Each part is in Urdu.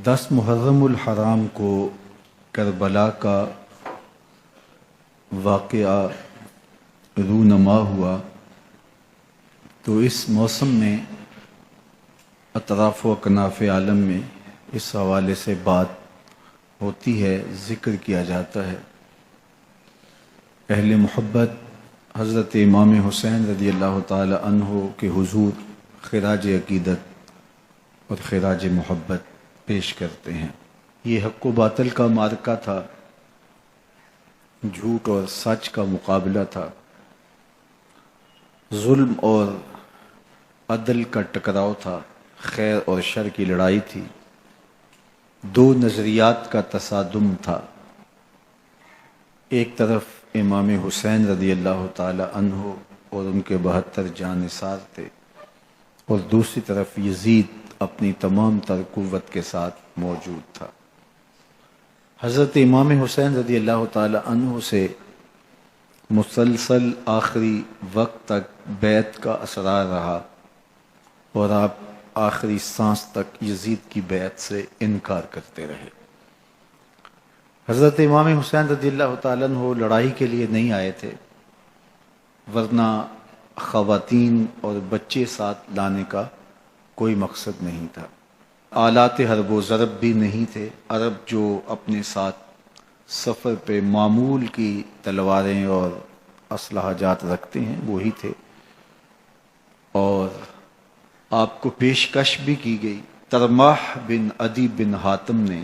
10 محرم الحرام کو کربلا کا واقعہ رونما ہوا تو اس موسم میں اطراف و اکناف عالم میں اس حوالے سے بات ہوتی ہے، ذکر کیا جاتا ہے۔ اہل محبت حضرت امام حسین رضی اللہ تعالی عنہ کے حضور خراج عقیدت اور خراج محبت پیش کرتے ہیں۔ یہ حق و باطل کا معرکہ تھا، جھوٹ اور سچ کا مقابلہ تھا، ظلم اور عدل کا ٹکراؤ تھا، خیر اور شر کی لڑائی تھی، دو نظریات کا تصادم تھا۔ ایک طرف امام حسین رضی اللہ تعالی عنہ اور ان کے 72 جانثار تھے، اور دوسری طرف یزید اپنی تمام تر قوت کے ساتھ موجود تھا۔ حضرت امام حسین رضی اللہ تعالی عنہ سے مسلسل آخری وقت تک بیعت کا اسرار رہا، اور آپ آخری سانس تک یزید کی بیعت سے انکار کرتے رہے۔ حضرت امام حسین رضی اللہ تعالیٰ عنہ لڑائی کے لیے نہیں آئے تھے، ورنہ خواتین اور بچے ساتھ لانے کا کوئی مقصد نہیں تھا۔ آلات حرب و ضرب بھی نہیں تھے۔ عرب جو اپنے ساتھ سفر پہ معمول کی تلواریں اور اسلحہ جات رکھتے ہیں وہی تھے، اور آپ کو پیشکش بھی کی گئی۔ ترماح بن عدی بن حاتم نے،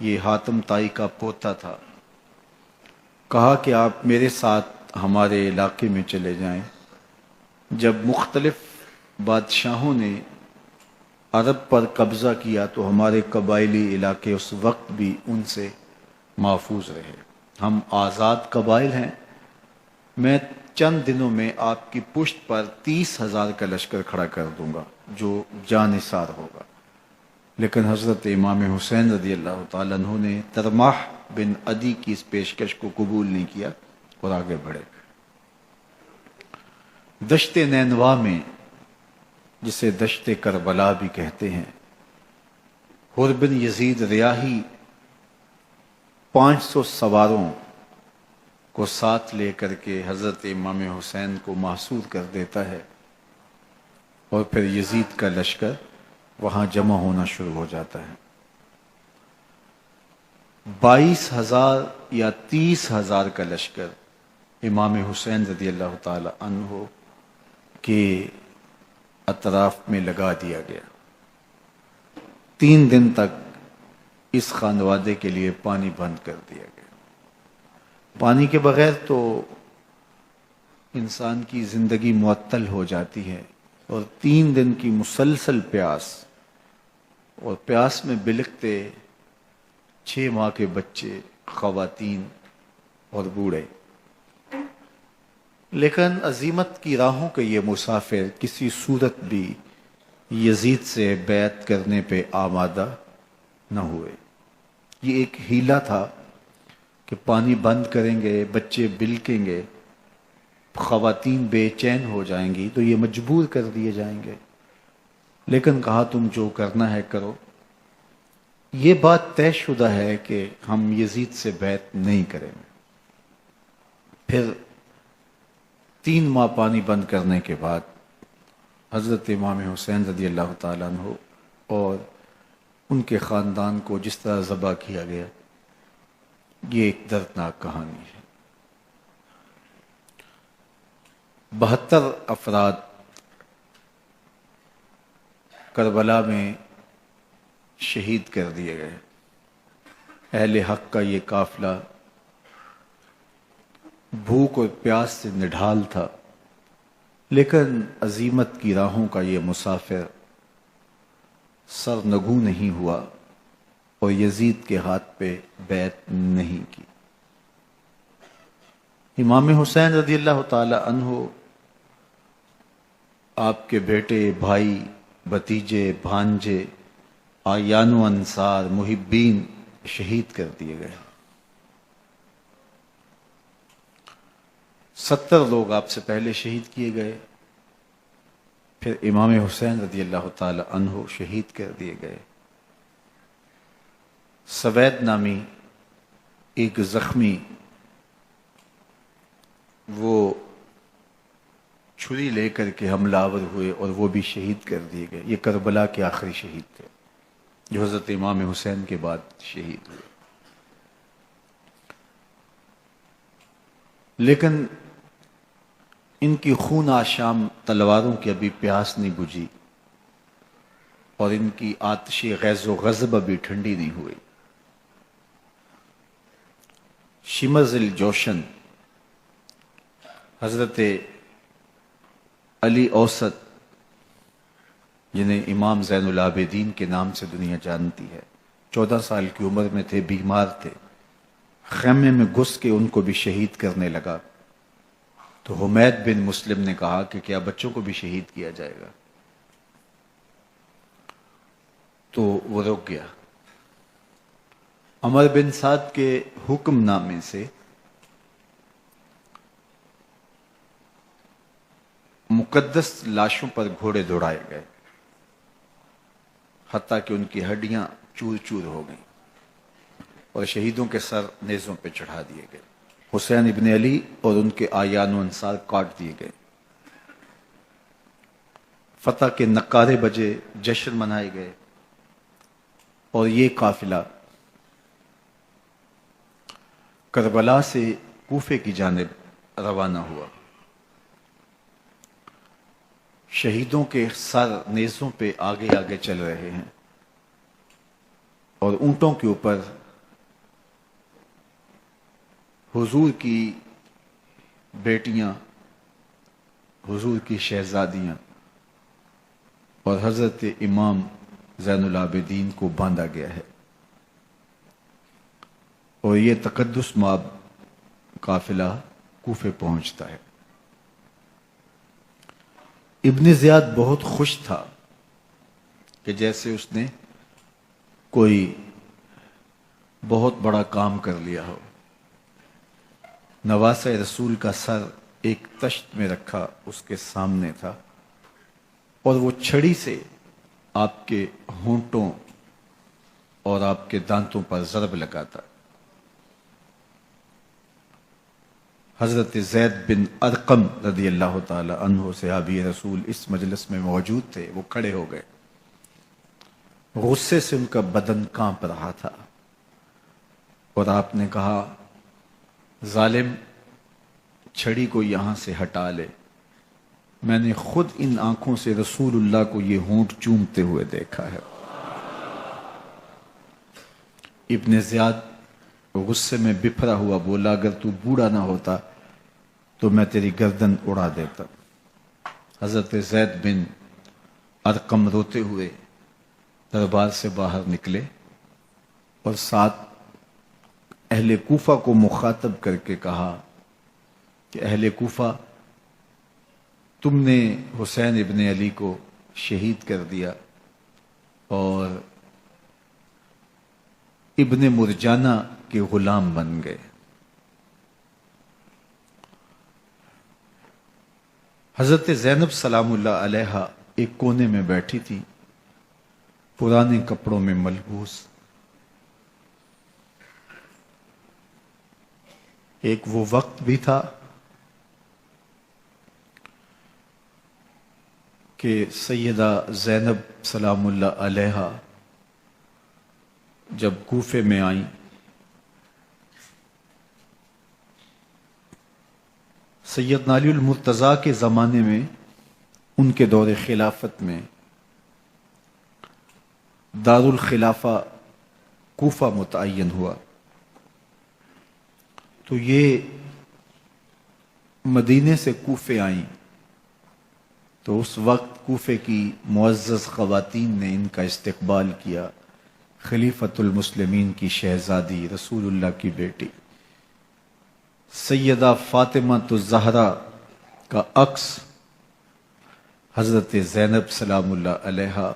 یہ حاتم تائی کا پوتا تھا، کہا کہ آپ میرے ساتھ ہمارے علاقے میں چلے جائیں۔ جب مختلف بادشاہوں نے عرب پر قبضہ کیا تو ہمارے قبائلی علاقے اس وقت بھی ان سے محفوظ رہے۔ ہم آزاد قبائل ہیں، میں چند دنوں میں آپ کی پشت پر 30,000 کا لشکر کھڑا کر دوں گا جو جانثار ہوگا۔ لیکن حضرت امام حسین رضی اللہ تعالیٰ عنہ نے ترماح بن عدی کی اس پیشکش کو قبول نہیں کیا اور آگے بڑھے۔ دشت نینوا میں، جسے دشت کربلا بھی کہتے ہیں، حر بن یزید ریاحی 500 سواروں کو ساتھ لے کر کے حضرت امام حسین کو محصور کر دیتا ہے، اور پھر یزید کا لشکر وہاں جمع ہونا شروع ہو جاتا ہے۔ 22,000 یا 30,000 کا لشکر امام حسین رضی اللہ تعالی عنہ کے اطراف میں لگا دیا گیا۔ 3 دن تک اس خانوادے کے لیے پانی بند کر دیا گیا۔ پانی کے بغیر تو انسان کی زندگی معطل ہو جاتی ہے، اور 3 دن کی مسلسل پیاس، اور پیاس میں بلکتے 6 ماہ کے بچے، خواتین اور بوڑھے۔ لیکن عزیمت کی راہوں کے یہ مسافر کسی صورت بھی یزید سے بیعت کرنے پہ آمادہ نہ ہوئے۔ یہ ایک ہیلا تھا کہ پانی بند کریں گے، بچے بلکیں گے، خواتین بے چین ہو جائیں گی تو یہ مجبور کر دیے جائیں گے۔ لیکن کہا تم جو کرنا ہے کرو۔ یہ بات طے شدہ ہے کہ ہم یزید سے بیعت نہیں کریں گے۔ پھر 3 ماہ پانی بند کرنے کے بعد حضرت امام حسین رضی اللہ تعالیٰ عنہ اور ان کے خاندان کو جس طرح ذبح کیا گیا، یہ ایک دردناک کہانی ہے۔ 72 افراد کربلا میں شہید کر دیے گئے۔ اہل حق کا یہ قافلہ بھوک اور پیاس سے نڈھال تھا، لیکن عزیمت کی راہوں کا یہ مسافر سرنگوں نہیں ہوا اور یزید کے ہاتھ پہ بیعت نہیں کی۔ امام حسین رضی اللہ تعالی عنہ آپ کے بیٹے، بھائی، بھتیجے، بھانجے، اعیان و انصار، محبین شہید کر دیے گئے۔ 70 لوگ آپ سے پہلے شہید کیے گئے، پھر امام حسین رضی اللہ تعالی عنہ شہید کر دیے گئے۔ سوید نامی ایک زخمی وہ چھری لے کر کے حملہ آور ہوئے اور وہ بھی شہید کر دیے گئے. یہ کربلا کے آخری شہید تھے جو حضرت امام حسین کے بعد شہید ہوئے. لیکن ان کی خون آشام تلواروں کی ابھی پیاس نہیں بجھی اور ان کی آتش غیظ و غضب ابھی ٹھنڈی نہیں ہوئی. شمز الجوشن حضرت علی اوسط جنہیں امام زین العابدین کے نام سے دنیا جانتی ہے، 14 سال کی عمر میں تھے، بیمار تھے. خیمے میں گھس کے ان کو بھی شہید کرنے لگا تو حمید بن مسلم نے کہا کہ کیا بچوں کو بھی شہید کیا جائے گا؟ تو وہ رک گیا. عمر بن سعد کے حکم نامے سے مقدس لاشوں پر گھوڑے دوڑائے گئے حتیٰ کہ ان کی ہڈیاں چور چور ہو گئیں اور شہیدوں کے سر نیزوں پہ چڑھا دیے گئے. حسین ابن علی اور ان کے آیان و انصار کاٹ دیے گئے. فتح کے نقارے بجے، جشن منائے گئے اور یہ قافلہ کربلا سے کوفے کی جانب روانہ ہوا. شہیدوں کے سر نیزوں پہ آگے آگے چل رہے ہیں اور اونٹوں کے اوپر حضور کی بیٹیاں، حضور کی شہزادیاں اور حضرت امام زین العابدین کو باندھا گیا ہے. اور یہ تقدس مآب قافلہ کوفے پہنچتا ہے. ابن زیاد بہت خوش تھا کہ جیسے اس نے کوئی بہت بڑا کام کر لیا ہو. نواسہ رسول کا سر ایک تشت میں رکھا اس کے سامنے تھا اور وہ چھڑی سے آپ کے ہونٹوں اور آپ کے دانتوں پر ضرب لگاتا. حضرت زید بن ارقم رضی اللہ تعالی عنہ صحابی رسول اس مجلس میں موجود تھے. وہ کھڑے ہو گئے. غصے سے ان کا بدن کانپ رہا تھا اور آپ نے کہا، ظالم، چھڑی کو یہاں سے ہٹا لے. میں نے خود ان آنکھوں سے رسول اللہ کو یہ ہونٹ چومتے ہوئے دیکھا ہے. ابن زیاد غصے میں بپھرا ہوا بولا، اگر تو بوڑھا نہ ہوتا تو میں تیری گردن اڑا دیتا. حضرت زید بن ارقم روتے ہوئے دربار سے باہر نکلے اور ساتھ اہل کوفہ کو مخاطب کر کے کہا کہ اہل کوفہ، تم نے حسین ابن علی کو شہید کر دیا اور ابن مرجانہ کے غلام بن گئے. حضرت زینب سلام اللہ علیہا ایک کونے میں بیٹھی تھی، پرانے کپڑوں میں ملبوس. ایک وہ وقت بھی تھا کہ سیدہ زینب سلام اللہ علیہا جب کوفے میں آئیں سیدنا علی المرتضیٰ کے زمانے میں، ان کے دور خلافت میں دار الخلافہ کوفہ متعین ہوا. تو یہ مدینے سے کوفے آئیں تو اس وقت کوفے کی معزز خواتین نے ان کا استقبال کیا. خلیفۃ المسلمین کی شہزادی، رسول اللہ کی بیٹی سیدہ فاطمہ الزہرا کا عکس حضرت زینب سلام اللہ علیہا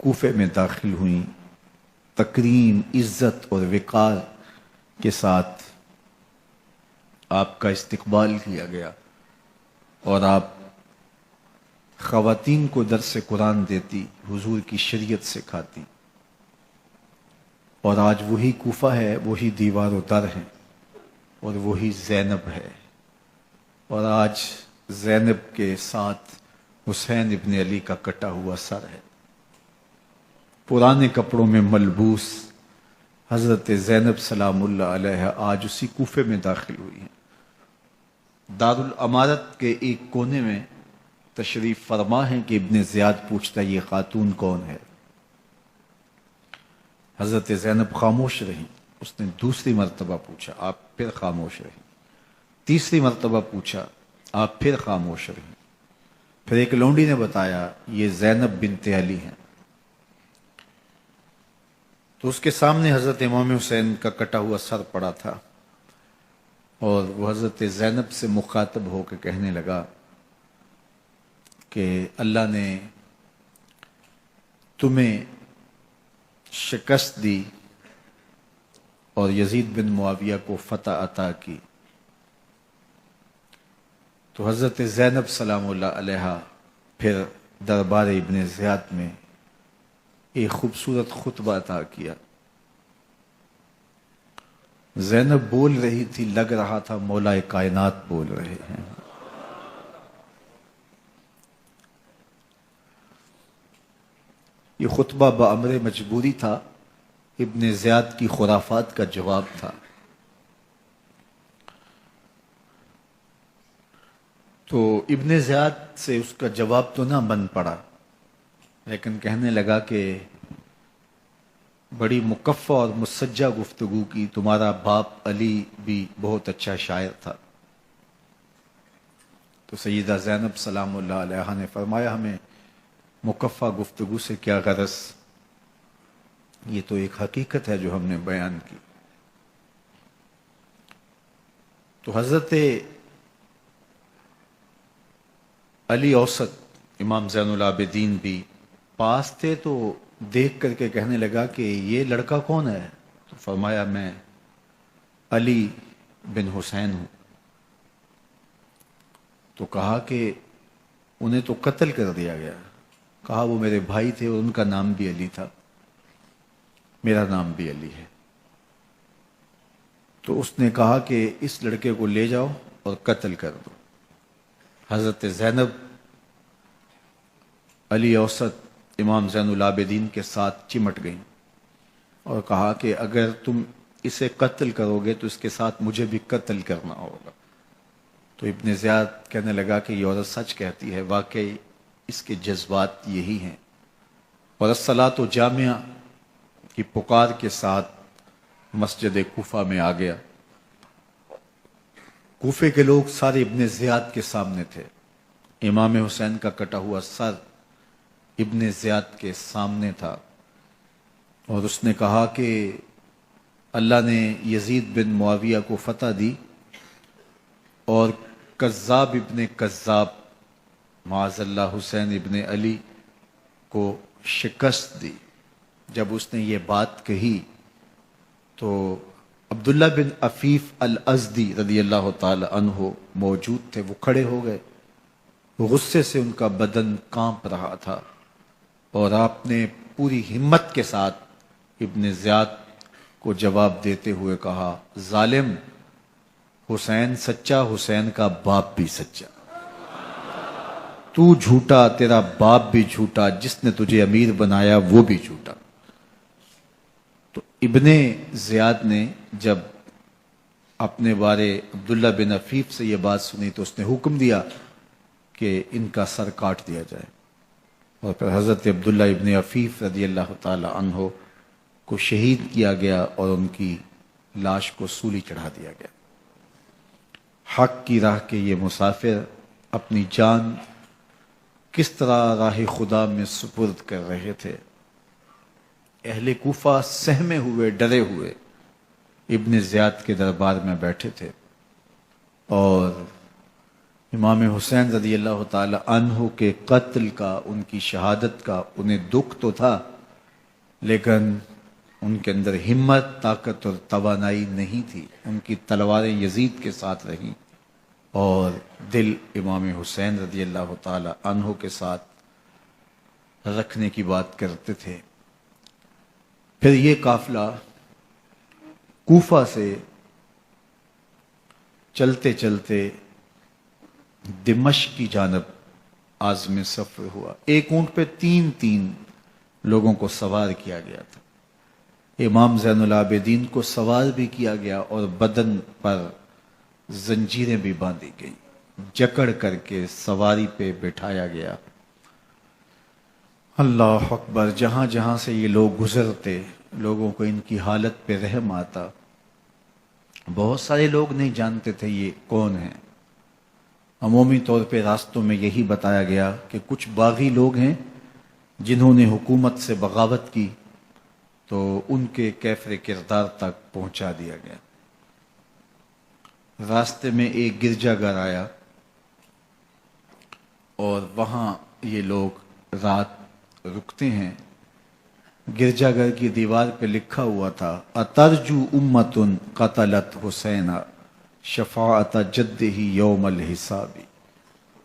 کوفے میں داخل ہوئیں. تکریم، عزت اور وقار کے ساتھ آپ کا استقبال کیا گیا اور آپ خواتین کو درس قرآن دیتی، حضور کی شریعت سکھاتی. اور آج وہی کوفہ ہے، وہی دیوار و در ہے، اور وہی زینب ہے، اور آج زینب کے ساتھ حسین ابن علی کا کٹا ہوا سر ہے۔ پرانے کپڑوں میں ملبوس حضرت زینب سلام اللہ علیہ آج اسی کوفے میں داخل ہوئی ہیں۔ دارالامارت کے ایک کونے میں تشریف فرما ہے کہ ابن زیاد پوچھتا یہ خاتون کون ہے؟ حضرت زینب خاموش رہی۔ اس نے دوسری مرتبہ پوچھا، آپ پھر خاموش رہی۔ تیسری مرتبہ پوچھا، آپ پھر خاموش رہی۔ پھر ایک لونڈی نے بتایا یہ زینب بنت علی ہیں۔ تو اس کے سامنے حضرت امام حسین کا کٹا ہوا سر پڑا تھا، اور وہ حضرت زینب سے مخاطب ہو کے کہنے لگا کہ اللہ نے تمہیں شکست دی اور یزید بن معاویہ کو فتح عطا کی۔ تو حضرت زینب سلام اللہ علیہ پھر دربار ابن زیاد میں ایک خوبصورت خطبہ عطا کیا۔ زینب بول رہی تھی، لگ رہا تھا مولا کائنات بول رہے ہیں۔ یہ خطبہ بامر مجبوری تھا، ابن زیاد کی خرافات کا جواب تھا۔ تو ابن زیاد سے اس کا جواب تو نہ بن پڑا، لیکن کہنے لگا کہ بڑی مکفہ اور مسجع گفتگو کی، تمہارا باپ علی بھی بہت اچھا شاعر تھا۔ تو سیدہ زینب سلام اللہ علیہ نے فرمایا ہمیں مکفہ گفتگو سے کیا غرض، یہ تو ایک حقیقت ہے جو ہم نے بیان کی۔ تو حضرت علی اوسط امام زین العابدین بھی پاس تھے، تو دیکھ کر کے کہنے لگا کہ یہ لڑکا کون ہے؟ تو فرمایا میں علی بن حسین ہوں۔ تو کہا کہ انہیں تو قتل کر دیا گیا۔ کہا وہ میرے بھائی تھے اور ان کا نام بھی علی تھا، میرا نام بھی علی ہے۔ تو اس نے کہا کہ اس لڑکے کو لے جاؤ اور قتل کر دو۔ حضرت زینب علی اوسط امام زین العابدین کے ساتھ چمٹ گئیں اور کہا کہ اگر تم اسے قتل کرو گے تو اس کے ساتھ مجھے بھی قتل کرنا ہوگا۔ تو ابن زیاد کہنے لگا کہ یہ عورت سچ کہتی ہے، واقعی اس کے جذبات یہی ہیں۔ اور الصلاۃ جامعہ کی پکار کے ساتھ مسجد کوفہ میں آ گیا۔ کوفے کے لوگ سارے ابن زیاد کے سامنے تھے۔ امام حسین کا کٹا ہوا سر ابن زیاد کے سامنے تھا، اور اس نے کہا کہ اللہ نے یزید بن معاویہ کو فتح دی اور کذاب ابن کذاب معاذ اللہ حسین ابن علی کو شکست دی۔ جب اس نے یہ بات کہی تو عبداللہ بن عفیف الازدی رضی اللہ تعالی عنہ موجود تھے، وہ کھڑے ہو گئے۔ غصے سے ان کا بدن کانپ رہا تھا، اور آپ نے پوری ہمت کے ساتھ ابن زیاد کو جواب دیتے ہوئے کہا، ظالم، حسین سچا، حسین کا باپ بھی سچا، تو جھوٹا، تیرا باپ بھی جھوٹا، جس نے تجھے امیر بنایا وہ بھی جھوٹا۔ تو ابن زیاد نے جب اپنے بارے عبداللہ بن عفیف سے یہ بات سنی تو اس نے حکم دیا کہ ان کا سر کاٹ دیا جائے، اور پھر حضرت عبداللہ ابن عفیف رضی اللہ تعالی عنہ کو شہید کیا گیا اور ان کی لاش کو سولی چڑھا دیا گیا۔ حق کی راہ کے یہ مسافر اپنی جان کس طرح راہ خدا میں سپرد کر رہے تھے۔ اہل کوفہ سہمے ہوئے، ڈرے ہوئے ابن زیاد کے دربار میں بیٹھے تھے، اور امام حسین رضی اللہ تعالی عنہ کے قتل کا، ان کی شہادت کا انہیں دکھ تو تھا، لیکن ان کے اندر ہمت، طاقت اور توانائی نہیں تھی۔ ان کی تلواریں یزید کے ساتھ رہیں اور دل امام حسین رضی اللہ تعالی عنہ کے ساتھ رکھنے کی بات کرتے تھے۔ پھر یہ قافلہ کوفہ سے چلتے چلتے دمشق کی جانب عازم سفر ہوا. ایک اونٹ پہ تین تین لوگوں کو سوار کیا گیا تھا. امام زین العابدین کو سوار بھی کیا گیا اور بدن پر زنجیریں بھی باندھی گئی، جکڑ کر کے سواری پہ بٹھایا گیا. اللہ اکبر. جہاں جہاں سے یہ لوگ گزرتے لوگوں کو ان کی حالت پہ رحم آتا. بہت سارے لوگ نہیں جانتے تھے یہ کون ہیں. عمومی طور پہ راستوں میں یہی بتایا گیا کہ کچھ باغی لوگ ہیں جنہوں نے حکومت سے بغاوت کی، تو ان کے کیفر کردار تک پہنچا دیا گیا. راستے میں ایک گرجا گھر آیا اور وہاں یہ لوگ رات رکتے ہیں. گرجا گھر کی دیوار پہ لکھا ہوا تھا اترجو امت قتلت حسینا شفاعت جدہ یوم الحساب.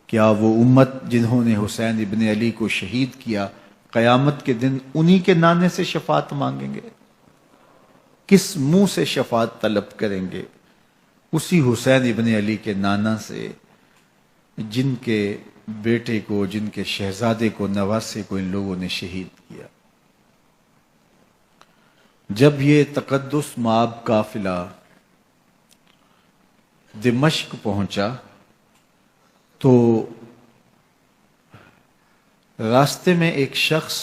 کیا وہ امت جنہوں نے حسین ابن علی کو شہید کیا قیامت کے دن انہی کے نانے سے شفاعت مانگیں گے؟ کس منہ سے شفاعت طلب کریں گے؟ اسی حسین ابن علی کے نانا سے جن کے بیٹے کو، جن کے شہزادے کو، نواسے کو ان لوگوں نے شہید کیا. جب یہ تقدس مآب قافلہ دمشق پہنچا تو راستے میں ایک شخص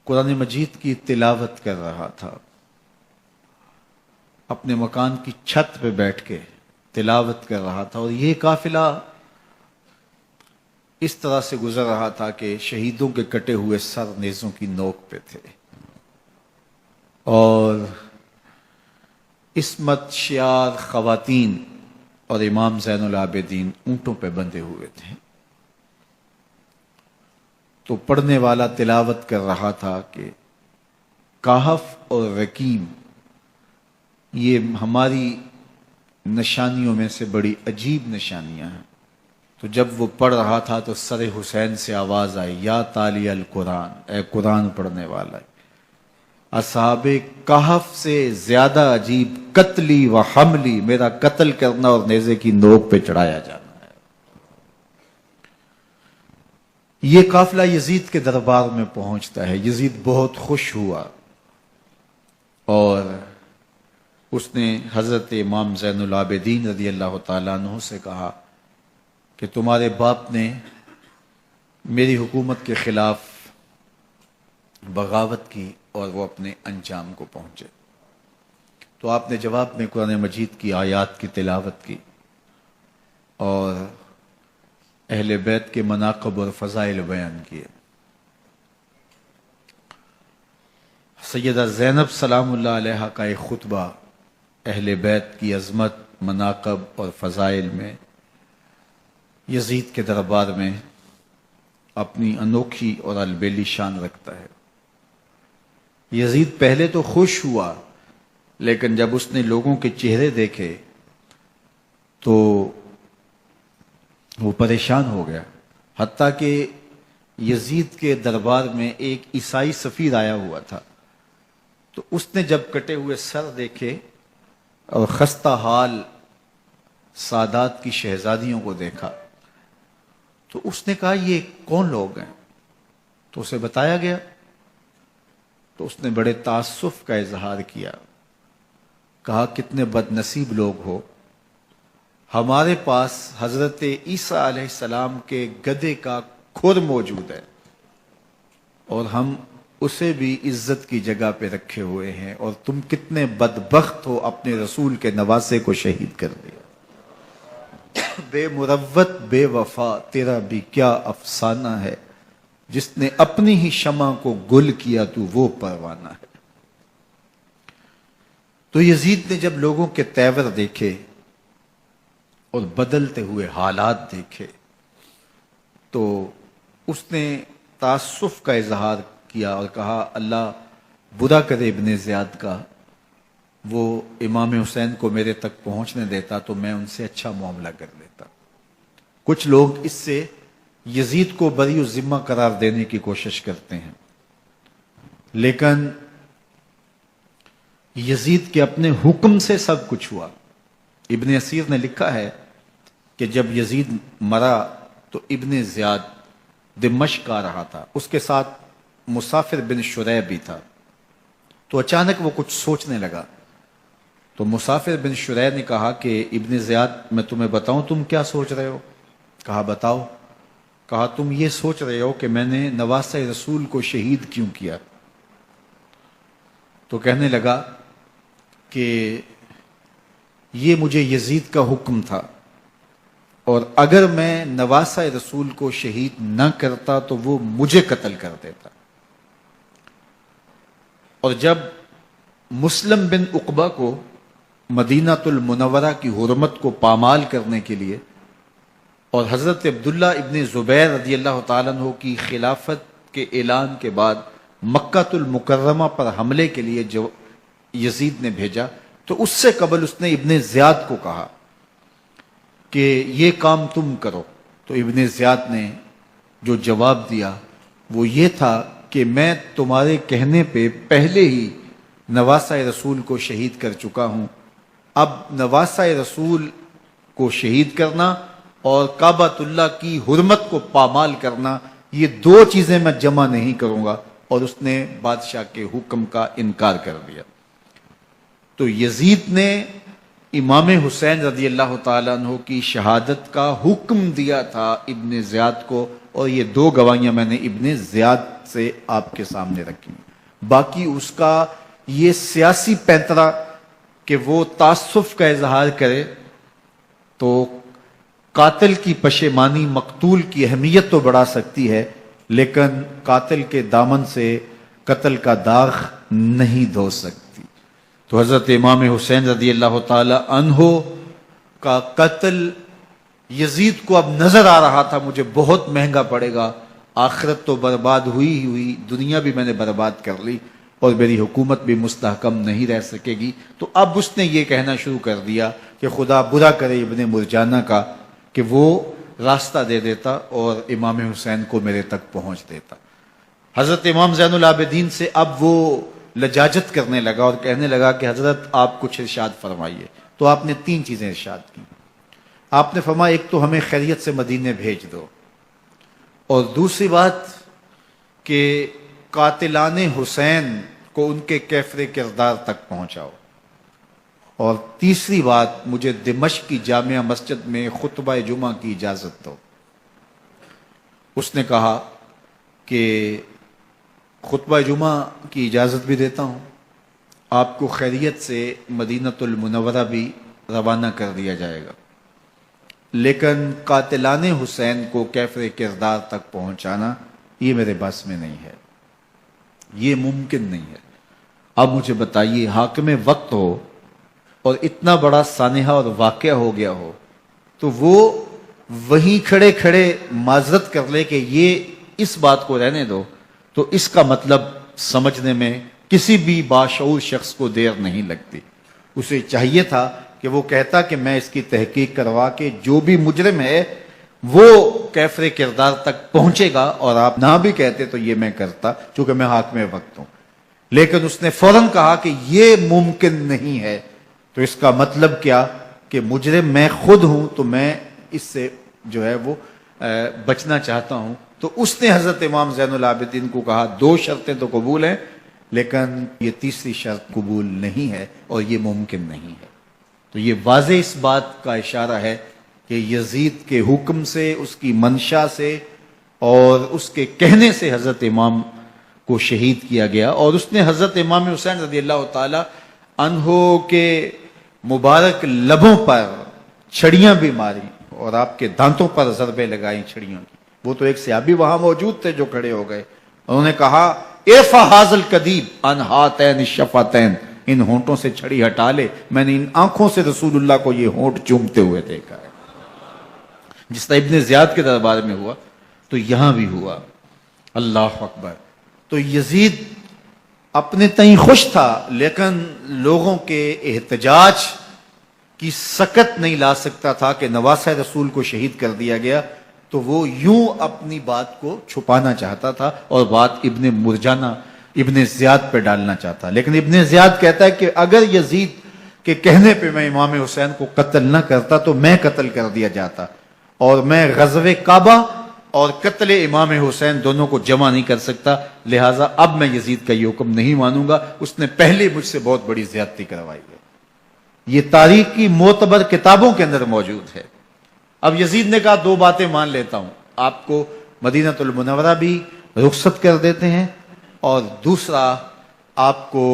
قرآن مجید کی تلاوت کر رہا تھا. اپنے مکان کی چھت پہ بیٹھ کے تلاوت کر رہا تھا، اور یہ قافلہ اس طرح سے گزر رہا تھا کہ شہیدوں کے کٹے ہوئے سر نیزوں کی نوک پہ تھے، اور عصمت شیار خواتین اور امام زین العابدین اونٹوں پہ بندھے ہوئے تھے. تو پڑھنے والا تلاوت کر رہا تھا کہ کہف اور رقیم یہ ہماری نشانیوں میں سے بڑی عجیب نشانیاں ہیں. تو جب وہ پڑھ رہا تھا تو سر حسین سے آواز آئی یا تالی القرآن، اے قرآن پڑھنے والا، اصحاب کہف سے زیادہ عجیب قتلی و حملی، میرا قتل کرنا اور نیزے کی نوک پہ چڑھایا جانا ہے. یہ قافلہ یزید کے دربار میں پہنچتا ہے. یزید بہت خوش ہوا اور اس نے حضرت امام زین العابدین رضی اللہ تعالیٰ عنہ سے کہا کہ تمہارے باپ نے میری حکومت کے خلاف بغاوت کی اور وہ اپنے انجام کو پہنچے. تو آپ نے جواب میں قرآن مجید کی آیات کی تلاوت کی اور اہل بیت کے مناقب اور فضائل بیان کیے. سیدہ زینب سلام اللہ علیہا کا ایک خطبہ اہل بیت کی عظمت، مناقب اور فضائل میں یزید کے دربار میں اپنی انوکھی اور البیلی شان رکھتا ہے. یزید پہلے تو خوش ہوا، لیکن جب اس نے لوگوں کے چہرے دیکھے تو وہ پریشان ہو گیا. حتیٰ کہ یزید کے دربار میں ایک عیسائی سفیر آیا ہوا تھا، تو اس نے جب کٹے ہوئے سر دیکھے اور خستہ حال سادات کی شہزادیوں کو دیکھا تو اس نے کہا یہ کون لوگ ہیں؟ تو اسے بتایا گیا. تو اس نے بڑے تعصف کا اظہار کیا، کہا کتنے بد نصیب لوگ ہو، ہمارے پاس حضرت عیسیٰ علیہ السلام کے گدھے کا کھر موجود ہے اور ہم اسے بھی عزت کی جگہ پہ رکھے ہوئے ہیں، اور تم کتنے بدبخت ہو اپنے رسول کے نواسے کو شہید کر دیا. بے مروت بے وفا تیرا بھی کیا افسانہ ہے، جس نے اپنی ہی شمع کو گل کیا تو وہ پروانہ ہے. تو یزید نے جب لوگوں کے تیور دیکھے اور بدلتے ہوئے حالات دیکھے تو اس نے تعصف کا اظہار کیا اور کہا اللہ برا کرے ابن زیاد کا، وہ امام حسین کو میرے تک پہنچنے دیتا تو میں ان سے اچھا معاملہ کر لیتا. کچھ لوگ اس سے یزید کو بری الذمہ قرار دینے کی کوشش کرتے ہیں، لیکن یزید کے اپنے حکم سے سب کچھ ہوا۔ ابن اسیر نے لکھا ہے کہ جب یزید مرا تو ابن زیاد دمشق آ رہا تھا، اس کے ساتھ مسافر بن شریح بھی تھا، تو اچانک وہ کچھ سوچنے لگا۔ تو مسافر بن شریح نے کہا کہ ابن زیاد میں تمہیں بتاؤں تم کیا سوچ رہے ہو؟ کہا بتاؤ۔ کہا تم یہ سوچ رہے ہو کہ میں نے نواسہ رسول کو شہید کیوں کیا؟ تو کہنے لگا کہ یہ مجھے یزید کا حکم تھا، اور اگر میں نواسہ رسول کو شہید نہ کرتا تو وہ مجھے قتل کر دیتا۔ اور جب مسلم بن عقبہ کو مدینہ المنورہ کی حرمت کو پامال کرنے کے لیے اور حضرت عبداللہ ابن زبیر رضی اللہ تعالیٰ عنہ کی خلافت کے اعلان کے بعد مکہ المکرمہ پر حملے کے لیے جو یزید نے بھیجا، تو اس سے قبل اس نے ابن زیاد کو کہا کہ یہ کام تم کرو۔ تو ابن زیاد نے جو جواب دیا وہ یہ تھا کہ میں تمہارے کہنے پہ پہلے ہی نواسہ رسول کو شہید کر چکا ہوں، اب نواسہ رسول کو شہید کرنا اور کعبۃ اللہ کی حرمت کو پامال کرنا، یہ دو چیزیں میں جمع نہیں کروں گا، اور اس نے بادشاہ کے حکم کا انکار کر دیا۔ تو یزید نے امام حسین رضی اللہ تعالیٰ عنہ کی شہادت کا حکم دیا تھا ابن زیاد کو، اور یہ دو گواہیاں میں نے ابن زیاد سے آپ کے سامنے رکھی۔ باقی اس کا یہ سیاسی پینترا کہ وہ تعصب کا اظہار کرے، تو قاتل کی پشیمانی مقتول کی اہمیت تو بڑھا سکتی ہے، لیکن قاتل کے دامن سے قتل کا داغ نہیں دھو سکتی۔ تو حضرت امام حسین رضی اللہ تعالی عنہ کا قتل یزید کو اب نظر آ رہا تھا مجھے بہت مہنگا پڑے گا، آخرت تو برباد ہوئی ہی ہوئی، دنیا بھی میں نے برباد کر لی، اور میری حکومت بھی مستحکم نہیں رہ سکے گی۔ تو اب اس نے یہ کہنا شروع کر دیا کہ خدا برا کرے ابن مرجانہ کا کہ وہ راستہ دے دیتا اور امام حسین کو میرے تک پہنچ دیتا۔ حضرت امام زین العابدین سے اب وہ لجاجت کرنے لگا اور کہنے لگا کہ حضرت آپ کچھ ارشاد فرمائیے۔ تو آپ نے تین چیزیں ارشاد کی۔ آپ نے فرمایا ایک تو ہمیں خیریت سے مدینے بھیج دو، اور دوسری بات کہ قاتلان حسین کو ان کے کیفر کردار تک پہنچاؤ، اور تیسری بات مجھے دمشق کی جامع مسجد میں خطبہ جمعہ کی اجازت دو۔ اس نے کہا کہ خطبہ جمعہ کی اجازت بھی دیتا ہوں، آپ کو خیریت سے مدینہ المنورہ بھی روانہ کر دیا جائے گا، لیکن قاتلان حسین کو کیفر کردار تک پہنچانا یہ میرے بس میں نہیں ہے، یہ ممکن نہیں ہے۔ اب مجھے بتائیے، حاکم وقت ہو اور اتنا بڑا سانحہ اور واقعہ ہو گیا ہو، تو وہ وہیں کھڑے کھڑے معذرت کر لے کہ یہ اس بات کو رہنے دو، تو اس کا مطلب سمجھنے میں کسی بھی باشعور شخص کو دیر نہیں لگتی۔ اسے چاہیے تھا کہ وہ کہتا کہ میں اس کی تحقیق کروا کے جو بھی مجرم ہے وہ کیفر کردار تک پہنچے گا، اور آپ نہ بھی کہتے تو یہ میں کرتا چونکہ میں حاکم وقت ہوں۔ لیکن اس نے فوراً کہا کہ یہ ممکن نہیں ہے، تو اس کا مطلب کیا کہ مجرم میں خود ہوں، تو میں اس سے جو ہے وہ بچنا چاہتا ہوں۔ تو اس نے حضرت امام زین العابدین کو کہا دو شرطیں تو قبول ہیں، لیکن یہ تیسری شرط قبول نہیں ہے اور یہ ممکن نہیں ہے۔ تو یہ واضح اس بات کا اشارہ ہے کہ یزید کے حکم سے، اس کی منشا سے اور اس کے کہنے سے حضرت امام کو شہید کیا گیا، اور اس نے حضرت امام حسین رضی اللہ تعالی عنہ کے مبارک لبوں پر چھڑیاں بھی ماری اور آپ کے دانتوں پر ضربیں لگائیں چھڑیوں کی۔ وہ تو ایک صحابی وہاں موجود تھے جو کھڑے ہو گئے، انہوں نے کہا ایفا حاضل قدیب ان ہاتین الشفتین، ان ہونٹوں سے چھڑی ہٹا لے، میں نے ان آنکھوں سے رسول اللہ کو یہ ہونٹ چومتے ہوئے دیکھا ہے۔ جس طرح ابن زیاد کے دربار میں ہوا تو یہاں بھی ہوا۔ اللہ اکبر۔ تو یزید اپنے تئیں خوش تھا، لیکن لوگوں کے احتجاج کی سکت نہیں لا سکتا تھا کہ نواسہ رسول کو شہید کر دیا گیا، تو وہ یوں اپنی بات کو چھپانا چاہتا تھا، اور بات ابن مرجانہ ابن زیاد پہ ڈالنا چاہتا، لیکن ابن زیاد کہتا ہے کہ اگر یزید کے کہنے پہ میں امام حسین کو قتل نہ کرتا تو میں قتل کر دیا جاتا، اور میں غزوہ کعبہ اور قتل امام حسین دونوں کو جمع نہیں کر سکتا، لہٰذا اب میں یزید کا یہ حکم نہیں مانوں گا، اس نے پہلے مجھ سے بہت بڑی زیادتی کروائی ہے۔ یہ تاریخ کی معتبر کتابوں کے اندر موجود ہے۔ اب یزید نے کہا دو باتیں مان لیتا ہوں، آپ کو مدینہ المنورہ بھی رخصت کر دیتے ہیں، اور دوسرا آپ کو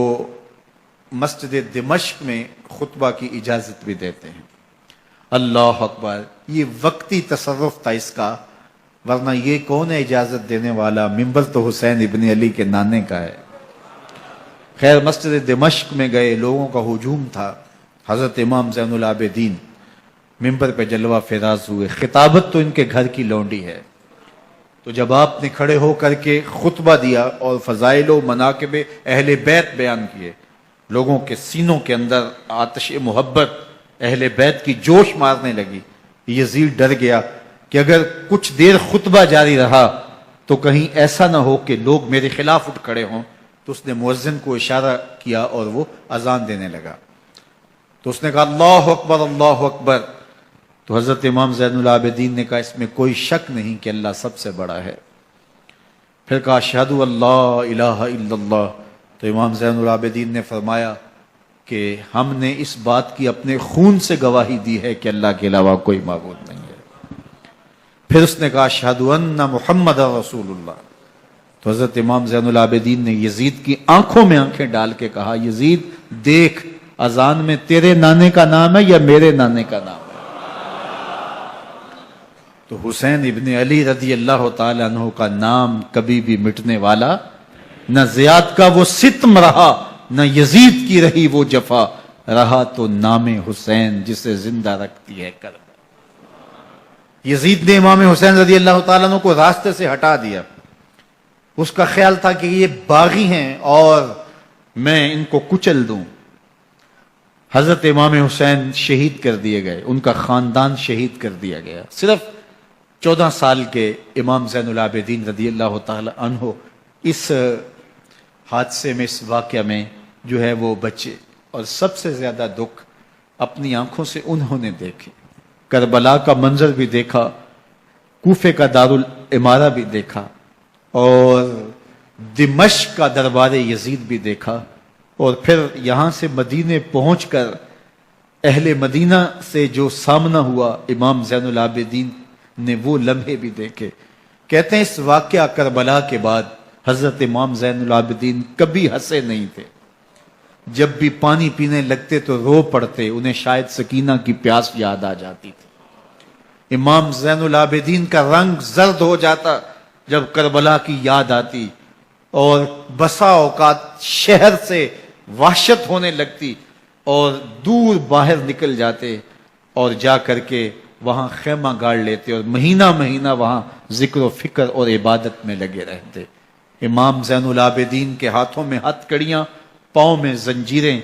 مسجد دمشق میں خطبہ کی اجازت بھی دیتے ہیں۔ اللہ اکبر، یہ وقتی تصرف تھا اس کا، ورنہ یہ کون ہے اجازت دینے والا؟ منبر تو حسین ابن علی کے نانے کا ہے۔ خیر، مسجد دمشق میں گئے، لوگوں کا ہجوم تھا، حضرت امام زین العابدین منبر پہ جلوہ فراز ہوئے، خطابت تو ان کے گھر کی لونڈی ہے، تو جب آپ نے کھڑے ہو کر کے خطبہ دیا اور فضائل و مناقب اہل بیت بیان کیے، لوگوں کے سینوں کے اندر آتش محبت اہل بیت کی جوش مارنے لگی۔ یزید ڈر گیا کہ اگر کچھ دیر خطبہ جاری رہا تو کہیں ایسا نہ ہو کہ لوگ میرے خلاف اٹھ کھڑے ہوں، تو اس نے مؤذن کو اشارہ کیا اور وہ اذان دینے لگا، تو اس نے کہا اللہ اکبر اللہ اکبر، تو حضرت امام زین العابدین نے کہا اس میں کوئی شک نہیں کہ اللہ سب سے بڑا ہے۔ پھر کہا اشہد اللہ الہ الا اللہ، تو امام زین العابدین نے فرمایا کہ ہم نے اس بات کی اپنے خون سے گواہی دی ہے کہ اللہ کے علاوہ کوئی معبود نہیں ہے۔ پھر اس نے کہا اشہد ان محمد رسول اللہ، تو حضرت امام زین العابدین نے یزید کی آنکھوں میں آنکھیں ڈال کے کہا یزید دیکھ، اذان میں تیرے نانے کا نام ہے یا میرے نانے کا نام ہے؟ تو حسین ابن علی رضی اللہ تعالی عنہ کا نام کبھی بھی مٹنے والا نہ زیاد کا وہ ستم رہا، نہ یزید کی رہی وہ جفا، رہا تو نام حسین جسے زندہ رکھتی ہے کربلا۔ یزید نے امام حسین رضی اللہ تعالیٰ عنہ کو راستے سے ہٹا دیا، اس کا خیال تھا کہ یہ باغی ہیں اور میں ان کو کچل دوں۔ حضرت امام حسین شہید کر دیے گئے، ان کا خاندان شہید کر دیا گیا۔ صرف 14 سال کے امام زین العابدین رضی اللہ تعالی عنہ اس حادثے میں، اس واقعہ میں جو ہے وہ بچے، اور سب سے زیادہ دکھ اپنی آنکھوں سے انہوں نے دیکھے، کربلا کا منظر بھی دیکھا، کوفے کا دارالعمارہ بھی دیکھا، اور دمشق کا دربار یزید بھی دیکھا، اور پھر یہاں سے مدینے پہنچ کر اہل مدینہ سے جو سامنا ہوا امام زین العابدین نے وہ لمحے بھی دیکھے۔ کہتے ہیں اس واقعہ کربلا کے بعد حضرت امام زین العابدین کبھی ہنسے نہیں تھے، جب بھی پانی پینے لگتے تو رو پڑتے، انہیں شاید سکینہ کی پیاس یاد آ جاتی تھی۔ امام زین العابدین کا رنگ زرد ہو جاتا جب کربلا کی یاد آتی، اور بسا اوقات شہر سے وحشت ہونے لگتی اور دور باہر نکل جاتے اور جا کر کے وہاں خیمہ گاڑ لیتے اور مہینہ مہینہ وہاں ذکر و فکر اور عبادت میں لگے رہتے۔ امام زین العابدین کے ہاتھوں میں ہتھ کڑیاں، پاؤں میں زنجیریں،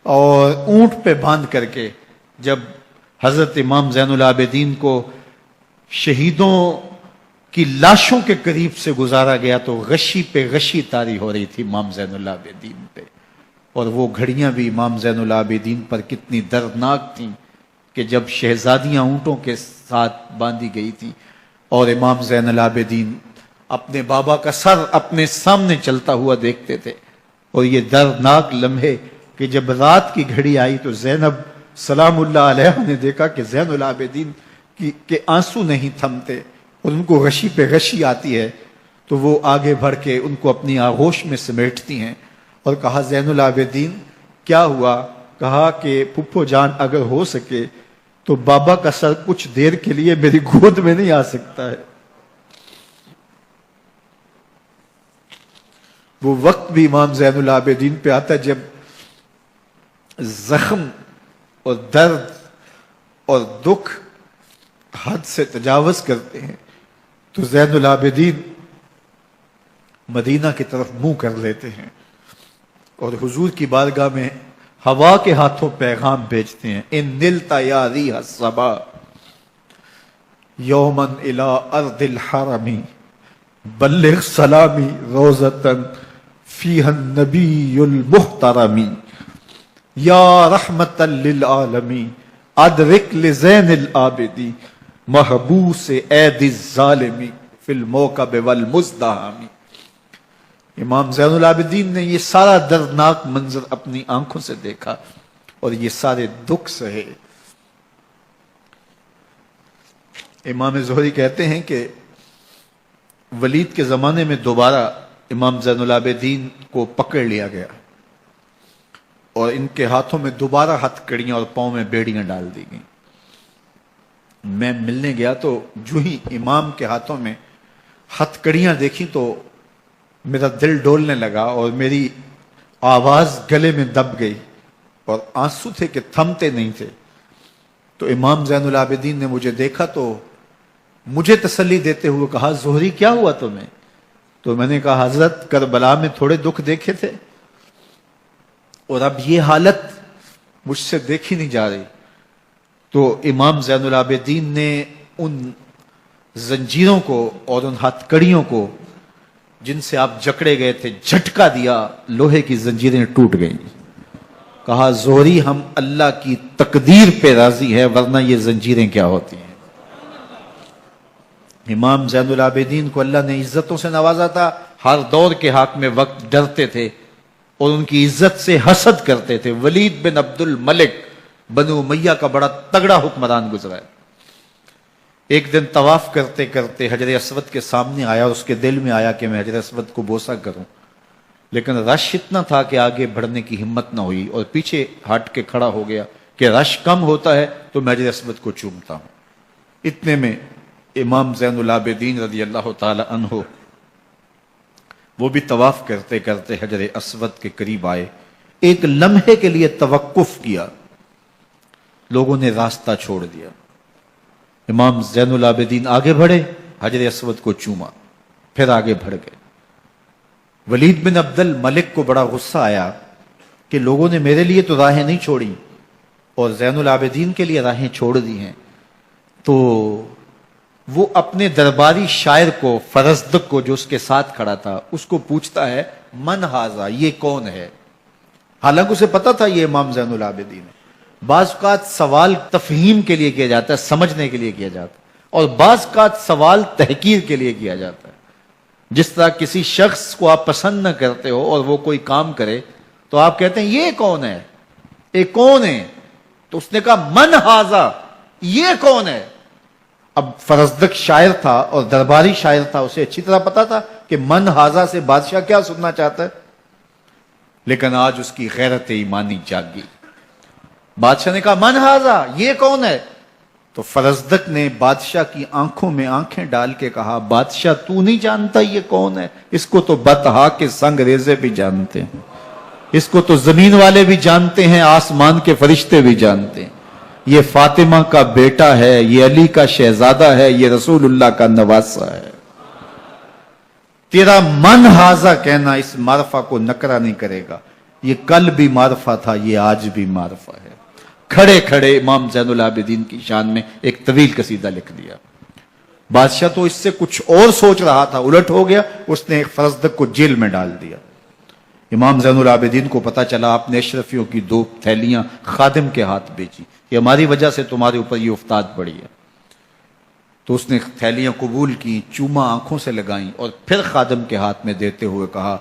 اور اونٹ پہ باندھ کر کے جب حضرت امام زین العابدین کو شہیدوں کی لاشوں کے قریب سے گزارا گیا تو غشی پہ غشی طاری ہو رہی تھی امام زین العابدین پہ، اور وہ گھڑیاں بھی امام زین العابدین پر کتنی دردناک تھیں کہ جب شہزادیاں اونٹوں کے ساتھ باندھی گئی تھی اور امام زین العابدین اپنے بابا کا سر اپنے سامنے چلتا ہوا دیکھتے تھے، اور یہ دردناک لمحے کہ جب رات کی گھڑی آئی تو زینب سلام اللہ علیہ نے دیکھا کہ زین العابدین کے آنسو نہیں تھمتے اور ان کو غشی پہ غشی آتی ہے، تو وہ آگے بڑھ کے ان کو اپنی آغوش میں سمیٹتی ہیں اور کہا زین العابدین کیا ہوا؟ کہا کہ پھپھو جان اگر ہو سکے تو بابا کا سر کچھ دیر کے لیے میری گود میں نہیں آ سکتا ہے۔ وہ وقت بھی امام زین العابدین پہ آتا ہے جب زخم اور درد اور دکھ حد سے تجاوز کرتے ہیں تو زین العابدین مدینہ کی طرف منہ کر لیتے ہیں اور حضور کی بارگاہ میں ہوا کے ہاتھوں پیغام بھیجتے ہیں، ان نلتا یا ریح الصبا یوما الی ارض الحرم بلغ سلامی روزتن فیہ النبی المحترمی یا رحمت للعالمین ادرک لزین العابدی محبوس عید الظالمی فی الموکب والمزدحمی۔ امام زین العابدین نے یہ سارا دردناک منظر اپنی آنکھوں سے دیکھا اور یہ سارے دکھ سہے۔ امام زہری کہتے ہیں کہ ولید کے زمانے میں دوبارہ امام زین العابدین کو پکڑ لیا گیا اور ان کے ہاتھوں میں دوبارہ ہتھ کڑیاں اور پاؤں میں بیڑیاں ڈال دی گئیں۔ میں ملنے گیا تو جو ہی امام کے ہاتھوں میں ہتھ کڑیاں دیکھی تو میرا دل ڈولنے لگا اور میری آواز گلے میں دب گئی اور آنسو تھے کہ تھمتے نہیں تھے۔ تو امام زین العابدین نے مجھے دیکھا تو مجھے تسلی دیتے ہوئے کہا زہری کیا ہوا تمہیں؟ تو میں نے کہا حضرت کربلا میں تھوڑے دکھ دیکھے تھے اور اب یہ حالت مجھ سے دیکھی نہیں جا رہی۔ تو امام زین العابدین نے ان زنجیروں کو اور ان ہتھ کڑیوں کو جن سے آپ جکڑے گئے تھے جھٹکا دیا، لوہے کی زنجیریں ٹوٹ گئیں۔ کہا زہری ہم اللہ کی تقدیر پہ راضی ہے ورنہ یہ زنجیریں کیا ہوتی ہیں۔ امام زین العابدین کو اللہ نے عزتوں سے نوازا تھا، ہر دور کے حاکم وقت ڈرتے تھے اور ان کی عزت سے حسد کرتے تھے۔ ولید بن عبد الملک بنو امیہ کا بڑا تگڑا حکمران گزرا ہے۔ ایک دن طواف کرتے کرتے حجر اسود کے سامنے آیا اور اس کے دل میں آیا کہ میں حجر اسود کو بوسہ کروں، لیکن رش اتنا تھا کہ آگے بڑھنے کی ہمت نہ ہوئی اور پیچھے ہٹ کے کھڑا ہو گیا کہ رش کم ہوتا ہے تو میں حجر اسود کو چومتا ہوں۔ اتنے میں امام زین العابدین رضی اللہ تعالی عنہ وہ بھی طواف کرتے کرتے حجر اسود کے قریب آئے، ایک لمحے کے لیے توقف کیا، لوگوں نے راستہ چھوڑ دیا۔ امام زین العابدین آگے بڑھے، حجر اسود کو چوما، پھر آگے بڑھ گئے۔ ولید بن عبد الملک کو بڑا غصہ آیا کہ لوگوں نے میرے لیے تو راہیں نہیں چھوڑی اور زین العابدین کے لیے راہیں چھوڑ دی ہیں۔ تو وہ اپنے درباری شاعر کو، فرزدق کو جو اس کے ساتھ کھڑا تھا، اس کو پوچھتا ہے من ھذا، یہ کون ہے؟ حالانکہ اسے پتا تھا یہ امام زین العابدین ہے۔ بعض اوقات سوال تفہیم کے لیے کیا جاتا ہے، سمجھنے کے لیے کیا جاتا ہے، اور بعض اوقات سوال تحقیر کے لیے کیا جاتا ہے۔ جس طرح کسی شخص کو آپ پسند نہ کرتے ہو اور وہ کوئی کام کرے تو آپ کہتے ہیں یہ کون ہے، یہ کون ہے؟ تو اس نے کہا من ھذا، یہ کون ہے؟ اب فرزدق شاعر تھا اور درباری شاعر تھا، اسے اچھی طرح پتا تھا کہ من ھذا سے بادشاہ کیا سننا چاہتا ہے، لیکن آج اس کی غیرت ایمانی جاگی۔ بادشاہ نے کہا من ھذا، یہ کون ہے؟ تو فرزدق نے بادشاہ کی آنکھوں میں آنکھیں ڈال کے کہا بادشاہ تو نہیں جانتا یہ کون ہے؟ اس کو تو بطحا کے سنگ ریزے بھی جانتے ہیں، اس کو تو زمین والے بھی جانتے ہیں، آسمان کے فرشتے بھی جانتے ہیں۔ یہ فاطمہ کا بیٹا ہے، یہ علی کا شہزادہ ہے، یہ رسول اللہ کا نواسہ ہے۔ تیرا من ھذا کہنا اس معرفہ کو نکرا نہیں کرے گا، یہ کل بھی معرفہ تھا، یہ آج بھی معرفہ ہے۔ کھڑے کھڑے امام زین العابدین کی شان میں ایک طویل قصیدہ لکھ دیا۔ بادشاہ تو اس سے کچھ اور سوچ رہا تھا، الٹ ہو گیا، اس نے ایک فرزدق کو جیل میں ڈال دیا۔ امام زین العابدین کو پتا چلا آپ نے اشرفیوں کی 2 تھیلیاں خادم کے ہاتھ بیچی، کہ ہماری وجہ سے تمہارے اوپر یہ افتاد پڑی ہے۔ تو اس نے تھیلیاں قبول کی، چوما آنکھوں سے لگائیں اور پھر خادم کے ہاتھ میں دیتے ہوئے کہا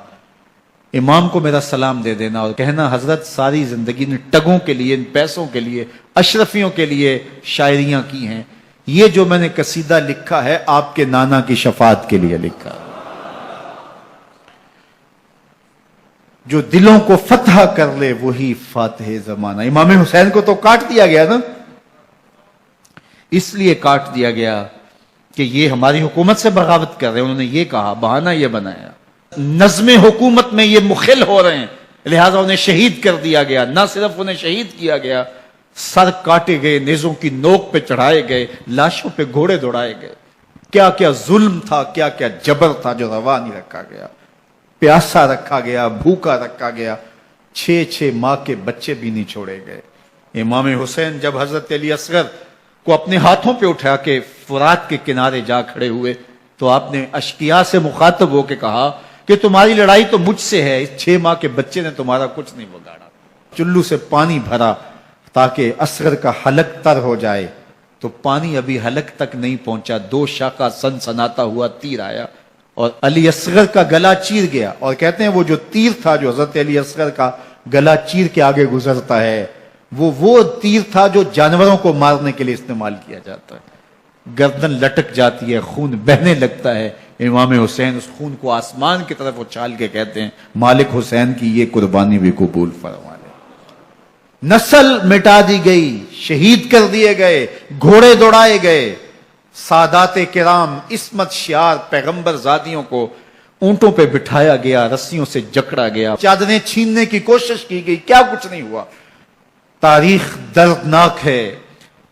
امام کو میرا سلام دے دینا اور کہنا حضرت ساری زندگی نے ٹگوں کے لیے، ان پیسوں کے لیے، اشرفیوں کے لیے شاعریاں کی ہیں، یہ جو میں نے قصیدہ لکھا ہے آپ کے نانا کی شفاعت کے لیے لکھا ہے۔ جو دلوں کو فتح کر لے وہی فاتح زمانہ۔ امام حسین کو تو کاٹ دیا گیا نا، اس لیے کاٹ دیا گیا کہ یہ ہماری حکومت سے بغاوت کر رہے ہیں، انہوں نے یہ کہا، بہانہ یہ بنایا، نظم حکومت میں یہ مخل ہو رہے ہیں، لہذا انہیں شہید کر دیا گیا۔ نہ صرف انہیں شہید کیا گیا، سر کاٹے گئے، نیزوں کی نوک پہ چڑھائے گئے، لاشوں پہ گھوڑے دوڑائے گئے۔ کیا کیا ظلم تھا، کیا کیا جبر تھا جو روا نہیں رکھا گیا۔ پیاسا رکھا گیا، بھوکا رکھا گیا، 6 ماہ کے بچے بھی نہیں چھوڑے گئے۔ امام حسین جب حضرت علی اصغر کو اپنے ہاتھوں پہ اٹھا کے فرات کے کنارے جا کھڑے ہوئے تو آپ نے اشقیاء سے مخاطب ہو کے کہا کہ کہ تمہاری لڑائی تو مجھ سے ہے، اس 6 ماہ کے بچے نے تمہارا کچھ نہیں بگاڑا۔ چلو سے پانی بھرا تاکہ اصغر کا حلق تر ہو جائے، تو پانی ابھی حلق تک نہیں پہنچا، 2 شاخہ سن سناتا ہوا تیر آیا اور علی اصغر کا گلا چیر گیا۔ اور کہتے ہیں وہ جو تیر تھا جو حضرت علی اصغر کا گلا چیر کے آگے گزرتا ہے، وہ تیر تھا جو جانوروں کو مارنے کے لیے استعمال کیا جاتا ہے۔ گردن لٹک جاتی ہے، خون بہنے لگتا ہے۔ امام حسین اس خون کو آسمان کی طرف اچھال کے کہتے ہیں مالک حسین کی یہ قربانی بھی قبول فرما لے۔ نسل مٹا دی گئی، شہید کر دیے گئے، گھوڑے دوڑائے گئے، سادات کرام عصمت شیار پیغمبر زادیوں کو اونٹوں پہ بٹھایا گیا، رسیوں سے جکڑا گیا، چادریں چھیننے کی کوشش کی گئی، کیا کچھ نہیں ہوا۔ تاریخ دردناک ہے،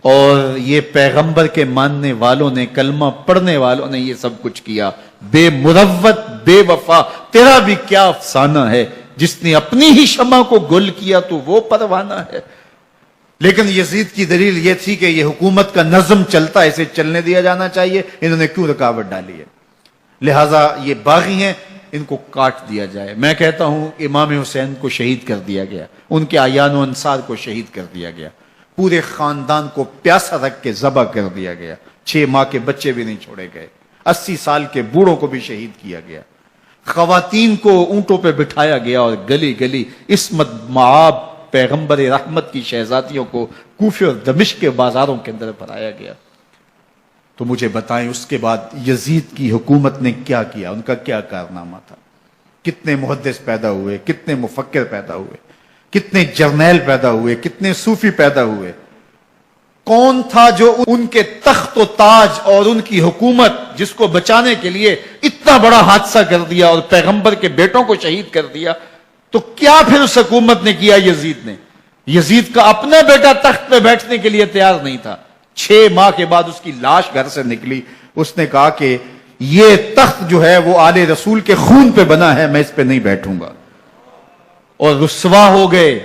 اور یہ پیغمبر کے ماننے والوں نے، کلمہ پڑھنے والوں نے یہ سب کچھ کیا۔ بے مروت، بے وفا، تیرا بھی کیا افسانہ ہے، جس نے اپنی ہی شمع کو گل کیا تو وہ پروانہ ہے۔ لیکن یزید کی دلیل یہ تھی کہ یہ حکومت کا نظم چلتا ہے، اسے چلنے دیا جانا چاہیے، انہوں نے کیوں رکاوٹ ڈالی ہے، لہٰذا یہ باغی ہیں، ان کو کاٹ دیا جائے۔ میں کہتا ہوں امام حسین کو شہید کر دیا گیا، ان کے اعیان و انصار کو شہید کر دیا گیا، پورے خاندان کو پیاسا رکھ کے ذبح کر دیا گیا، 6 ماہ کے بچے بھی نہیں چھوڑے گئے، 80 سال کے بوڑھوں کو بھی شہید کیا گیا، خواتین کو اونٹوں پہ بٹھایا گیا، اور گلی گلی عصمت معاب پیغمبر رحمت کی شہزادیوں کو کوفے اور دمشق کے بازاروں کے اندر بھرایا گیا۔ تو مجھے بتائیں اس کے بعد یزید کی حکومت نے کیا کیا، ان کا کیا کارنامہ تھا؟ کتنے محدث پیدا ہوئے، کتنے مفکر پیدا ہوئے، کتنے جرنیل پیدا ہوئے، کتنے صوفی پیدا ہوئے؟ کون تھا جو ان کے تخت و تاج اور ان کی حکومت جس کو بچانے کے لیے اتنا بڑا حادثہ کر دیا اور پیغمبر کے بیٹوں کو شہید کر دیا؟ تو کیا پھر اس حکومت نے کیا یزید نے؟ یزید کا اپنا بیٹا تخت پہ بیٹھنے کے لیے تیار نہیں تھا۔ 6 ماہ کے بعد اس کی لاش گھر سے نکلی، اس نے کہا کہ یہ تخت جو ہے وہ آل رسول کے خون پہ بنا ہے، میں اس پہ نہیں بیٹھوں گا، اور رسوا ہو گئے۔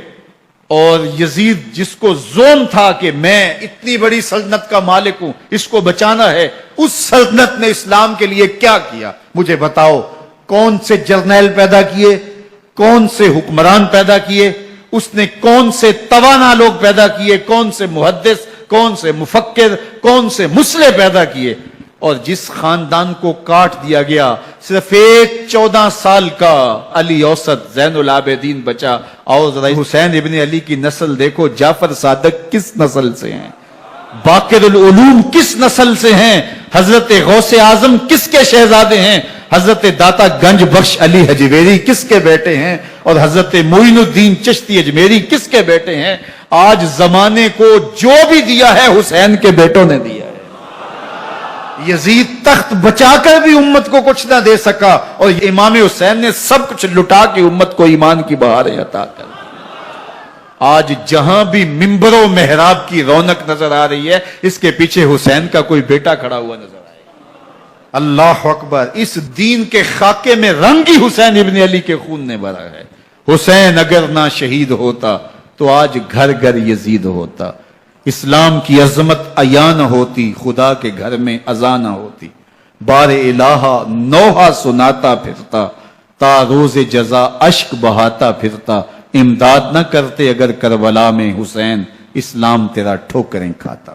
اور یزید جس کو زوم تھا کہ میں اتنی بڑی سلطنت کا مالک ہوں، اس کو بچانا ہے، اس سلطنت نے اسلام کے لیے کیا کیا؟ مجھے بتاؤ، کون سے جرنیل پیدا کیے، کون سے حکمران پیدا کیے، اس نے کون سے توانا لوگ پیدا کیے، کون سے محدث، کون سے مفکر، کون سے مسلح پیدا کیے؟ اور جس خاندان کو کاٹ دیا گیا، صرف ایک 14 سال کا علی اوسط زین العابدین بچا۔ اور ذرا حسین ابن علی کی نسل دیکھو، جعفر صادق کس نسل سے ہیں، باقر العلوم کس نسل سے ہیں، حضرت غوث اعظم کس کے شہزادے ہیں، حضرت داتا گنج بخش علی حجویری کس کے بیٹے ہیں، اور حضرت معین الدین چشتی اجمیری کس کے بیٹے ہیں؟ آج زمانے کو جو بھی دیا ہے حسین کے بیٹوں نے دیا ہے۔ یزید تخت بچا کر بھی امت کو کچھ نہ دے سکا، اور امام حسین نے سب کچھ لٹا کے امت کو ایمان کی بہاریں عطا کر دی۔ آج جہاں بھی منبر و محراب کی رونق نظر آ رہی ہے، اس کے پیچھے حسین کا کوئی بیٹا کھڑا ہوا نظر آئے گا۔ اللہ اکبر! اس دین کے خاکے میں رنگ ہی حسین ابن علی کے خون نے بھرا ہے۔ حسین اگر نہ شہید ہوتا تو آج گھر گھر یزید ہوتا، اسلام کی عظمت عیاں نہ ہوتی، خدا کے گھر میں اذان نہ ہوتی، بار الہا نوحہ سناتا پھرتا، تا روز جزا اشک بہاتا پھرتا، امداد نہ کرتے اگر کربلا میں حسین، اسلام تیرا ٹھوکریں کھاتا۔